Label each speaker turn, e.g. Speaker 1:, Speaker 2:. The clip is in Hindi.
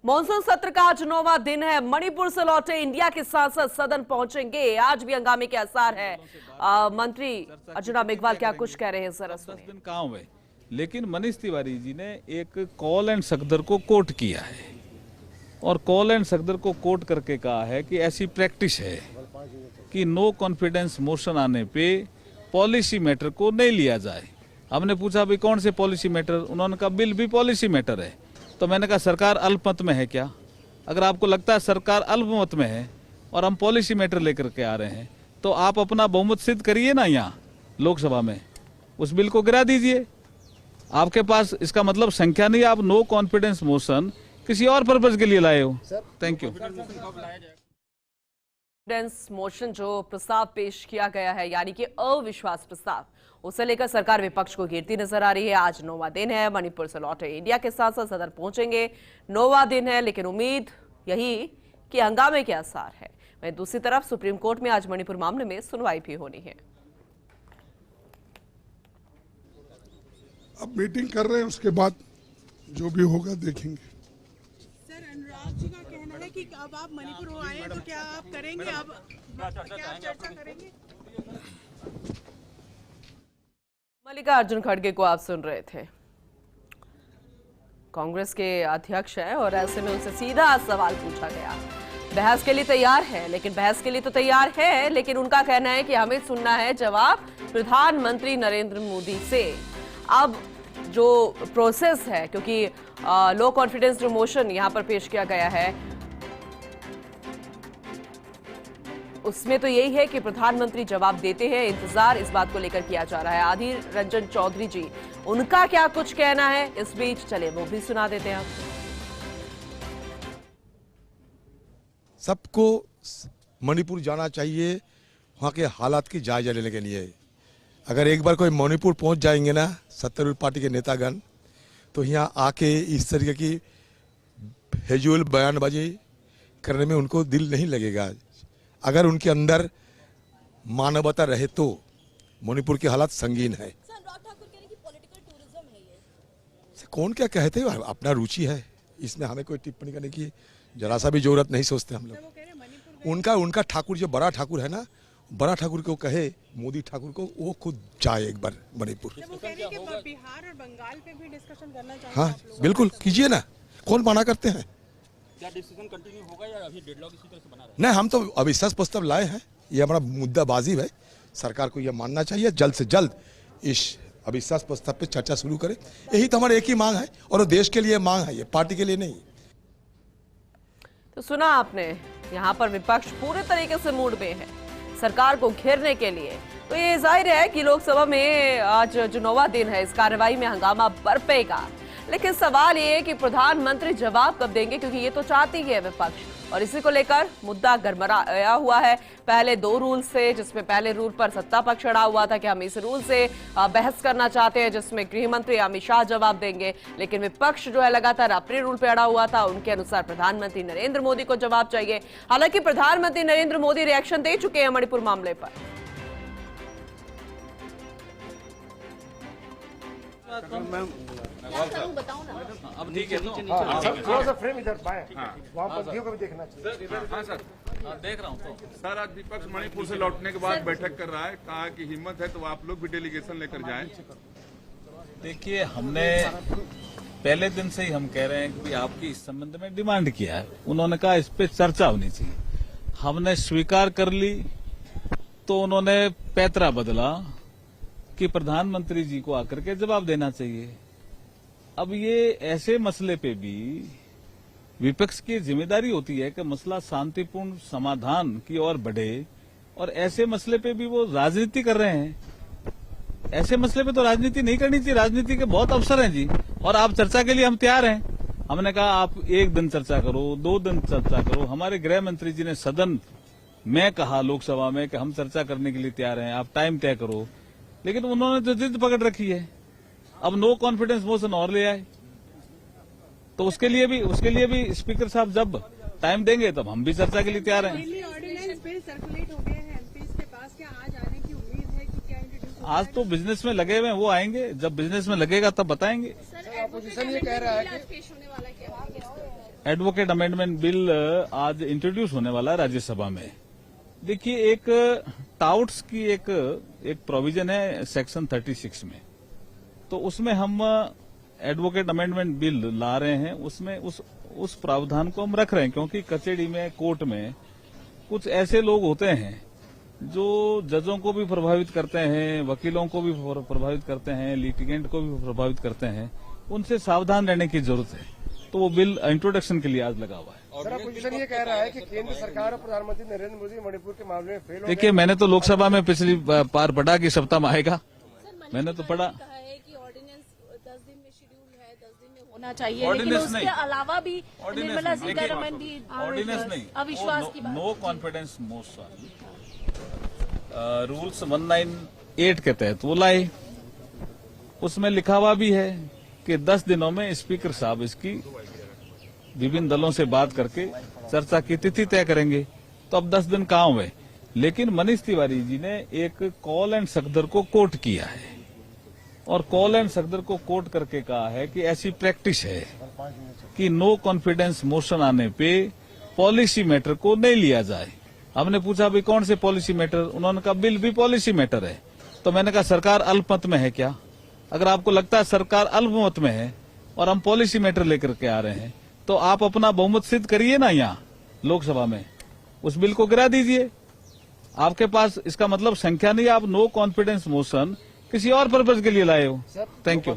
Speaker 1: मॉनसून सत्र का आज 9वां दिन है। मणिपुर से लौटे इंडिया के सांसद सदन पहुंचेंगे। आज भी हंगामे के आसार है। मंत्री अर्जुन मेघवाल क्या कुछ कह रहे हैं, जरा सुनिए।
Speaker 2: 10 दिन काम है, लेकिन मनीष तिवारी जी ने एक कॉल एंड सकदर को कोट किया है और कॉल एंड सकदर को कोट करके कहा है कि ऐसी प्रैक्टिस है कि नो कॉन्फिडेंस मोशन आने पे पॉलिसी मैटर को नहीं लिया जाए। हमने पूछा भाई कौन से पॉलिसी मैटर, उन्होंने कहा बिल भी पॉलिसी मैटर है। तो मैंने कहा सरकार अल्पमत में है क्या? अगर आपको लगता है सरकार अल्पमत में है और हम पॉलिसी मैटर लेकर के आ रहे हैं तो आप अपना बहुमत सिद्ध करिए ना यहाँ लोकसभा में, उस बिल को गिरा दीजिए। आपके पास इसका मतलब संख्या नहीं, आप नो कॉन्फिडेंस मोशन किसी और पर्पज के लिए लाए हो। Thank you.
Speaker 1: कॉन्फिडेंस मोशन जो प्रस्ताव पेश किया गया है, यानी कि अविश्वास प्रस्ताव, उसे लेकर सरकार विपक्ष को घेरती नजर आ रही है। आज 9वां दिन है। मणिपुर से लौटे इंडिया के सांसद सदन पहुंचेंगे। 9वां दिन है, लेकिन उम्मीद यही कि हंगामे के आसार है। वहीं दूसरी तरफ सुप्रीम कोर्ट में आज मणिपुर मामले में सुनवाई भी होनी है।
Speaker 3: अब मीटिंग कर रहे हैं, उसके बाद जो भी होगा देखेंगे।
Speaker 4: सर, अनुराग जी का कहना है कि अब आप मणिपुर हो आए हैं तो क्या आप करेंगे, अब क्या आप चर्चा करेंगे?
Speaker 1: मल्लिकार्जुन खड़गे को आप सुन रहे थे। कांग्रेस के अध्यक्ष हैं और ऐसे में उनसे सीधा सवाल पूछा गया। बहस के लिए तैयार है, लेकिन उनका कहना है कि हमें सुनना है जवाब प्रधानमंत्री नरेंद्र मोदी से। अब जो प्रोसेस है, क्योंकि लो कॉन्फिडेंस जो मोशन यहां पर पेश किया गया है, उसमें तो यही है कि प्रधानमंत्री जवाब देते हैं। इंतजार इस बात को लेकर किया जा रहा है। आदिर रंजन चौधरी जी, उनका क्या कुछ कहना है इस बीच, चले वो भी सुना देते हैं आपको।
Speaker 5: सबको मणिपुर जाना चाहिए वहाँ के हालात की जायजा लेने के लिए। अगर एक बार कोई मणिपुर पहुंच जाएंगे ना सत्तारूढ़ पार्टी के नेतागण, तो यहाँ आके इस तरीके की फेजुल बयानबाजी करने में उनको दिल नहीं लगेगा। अगर उनके अंदर मानवता रहे तो मणिपुर की हालात संगीन है। कौन क्या कहते हैं, अपना रुचि है, इसमें हमें कोई टिप्पणी करने की जरा सा भी जरूरत नहीं सोचते हम लोग। उनका ठाकुर जो बड़ा ठाकुर है ना, बड़ा ठाकुर को कहे मोदी ठाकुर को, वो खुद जाए एक बार मणिपुर।
Speaker 4: बिहार और बंगाल पे भी डिस्कशन करना चाहिए।
Speaker 5: हाँ बिल्कुल कीजिए ना, कौन मना करते हैं।
Speaker 6: क्या डिसीजन कंटिन्यू होगा या अभी डेडलॉक इसी तरह से बना रहा है?
Speaker 5: नहीं, हम तो अविश्वास प्रस्ताव लाए हैं, ये हमारा मुद्दा बाजी है। सरकार को यह मानना चाहिए जल्द से जल्द इस अविश्वास प्रस्ताव पे चर्चा शुरू करे। यही तो हमारी एक ही मांग है और देश के लिए मांग है, ये पार्टी के लिए नहीं।
Speaker 1: तो सुना आपने, यहाँ पर विपक्ष पूरे तरीके से मूड में है सरकार को घेरने के लिए। तो ये जाहिर है कि लोकसभा में आज जो 9वां दिन है, इस कार्रवाई में हंगामा बरपेगा। लेकिन सवाल ये है कि प्रधानमंत्री जवाब कब देंगे, क्योंकि ये तो चाहती है विपक्ष और इसी को लेकर मुद्दा गरमाया हुआ है। पहले 2 रूल से, जिसमें पहले रूल पर सत्ता पक्ष अड़ा हुआ था कि हम इस रूल से बहस करना चाहते हैं, जिसमें गृह मंत्री अमित शाह जवाब देंगे। लेकिन विपक्ष जो है लगातार अपने रूल पर अड़ा हुआ था। उनके अनुसार प्रधानमंत्री नरेंद्र मोदी को जवाब चाहिए। हालांकि प्रधानमंत्री नरेंद्र मोदी रिएक्शन दे चुके हैं मणिपुर मामले पर।
Speaker 2: अब ठीक है,
Speaker 7: थोड़ा सा फ्रेम इधर पाए, वहाँ पंथियों को भी देखना चाहिए।
Speaker 6: हाँ सर,
Speaker 2: देख रहा हूँ। तो
Speaker 8: सर, आज विपक्ष मणिपुर से लौटने के बाद बैठक कर रहा है, कहा कि हिम्मत है तो आप लोग भी डेलीगेशन लेकर जाएं।
Speaker 2: देखिए, हमने पहले दिन से ही हम कह रहे हैं कि आपकी इस संबंध में डिमांड किया है। उन्होंने कहा इस पे चर्चा होनी चाहिए, हमने स्वीकार कर ली। तो उन्होंने पैतरा बदला कि प्रधानमंत्री जी को आकर के जवाब देना चाहिए। अब ये ऐसे मसले पे भी विपक्ष की जिम्मेदारी होती है कि मसला शांतिपूर्ण समाधान की ओर बढ़े, और ऐसे मसले पे भी वो राजनीति कर रहे हैं। ऐसे मसले पे तो राजनीति नहीं करनी चाहिए। राजनीति के बहुत अवसर हैं जी, और आप चर्चा के लिए हम तैयार हैं। हमने कहा आप 1 दिन चर्चा करो, 2 दिन चर्चा करो। हमारे गृह मंत्री जी ने सदन में कहा लोकसभा में कि हम चर्चा करने के लिए तैयार हैं, आप टाइम तय करो। लेकिन उन्होंने तो जिद पकड़ रखी है। अब नो कॉन्फिडेंस मोशन और ले आए, तो उसके लिए भी स्पीकर साहब जब टाइम देंगे तब हम भी चर्चा के लिए तैयार हैं।
Speaker 4: ऑर्डिनेंस बिल सर्कुलेट हो गए हैं एमपीज के पास, क्या आज आने की उम्मीद है कि क्या इंट्रोड्यूस?
Speaker 2: आज तो बिजनेस में लगे हुए हैं, वो आएंगे। जब बिजनेस में लगेगा तब बताएंगे।
Speaker 7: अपोजिशन ये कह रहा है कि
Speaker 2: एडवोकेट अमेंडमेंट बिल आज इंट्रोड्यूस होने वाला है राज्यसभा में। देखिए, एक टाउट्स की एक प्रोविजन है सेक्शन 36 में, तो उसमें हम एडवोकेट अमेंडमेंट बिल ला रहे हैं। उसमें उस प्रावधान को हम रख रहे हैं, क्योंकि कचहरी में, कोर्ट में कुछ ऐसे लोग होते हैं जो जजों को भी प्रभावित करते हैं, वकीलों को भी प्रभावित करते हैं, लिटिगेंट को भी प्रभावित करते हैं। उनसे सावधान रहने की जरूरत है, तो वो बिल इंट्रोडक्शन के लिए आज लगा हुआ है।
Speaker 7: सर, अपोजिशन ये कह रहा है कि केंद्र सरकार और प्रधानमंत्री नरेंद्र मोदी मणिपुर के मामले में फेल हो गए।
Speaker 2: देखिए, मैंने तो लोकसभा में पिछली बार पढ़ा कि सप्ताह में आएगा, मैंने तो पढ़ा।
Speaker 9: कहा है कि ऑर्डिनेंस 10 दिन में शेड्यूल है, 10 दिन में होना चाहिए, लेकिन
Speaker 2: ऑर्डिनेंस
Speaker 9: उसके
Speaker 2: नहीं,
Speaker 9: अलावा भी निर्मला सीतारमण भी
Speaker 2: ऑर्डिनेंस नहीं,
Speaker 9: अविश्वास की बात।
Speaker 2: नो कॉन्फिडेंस मोशन रूल्स 198 के तहत वो लाए। उसमें लिखा हुआ भी है कि 10 दिनों में स्पीकर साहब इसकी विभिन्न दलों से बात करके चर्चा की तिथि तय करेंगे। तो अब 10 दिन कहाँ हुए, लेकिन मनीष तिवारी जी ने एक कॉल एंड सखदर को कोट किया है, और कॉल एंड सखदर को कोट करके कहा है कि ऐसी प्रैक्टिस है कि नो कॉन्फिडेंस मोशन आने पे पॉलिसी मैटर को नहीं लिया जाए। हमने पूछा भाई कौन से पॉलिसी मैटर, उन्होंने कहा बिल भी पॉलिसी मैटर है। तो मैंने कहा सरकार अल्पमत में है क्या? अगर आपको लगता है सरकार अल्पमत में है और हम पॉलिसी मैटर लेकर के आ रहे हैं, तो आप अपना बहुमत सिद्ध करिए ना यहाँ लोकसभा में, उस बिल को गिरा दीजिए। आपके पास इसका मतलब संख्या नहीं, आप नो कॉन्फिडेंस मोशन किसी और पर्पज के लिए लाए हो। Thank you.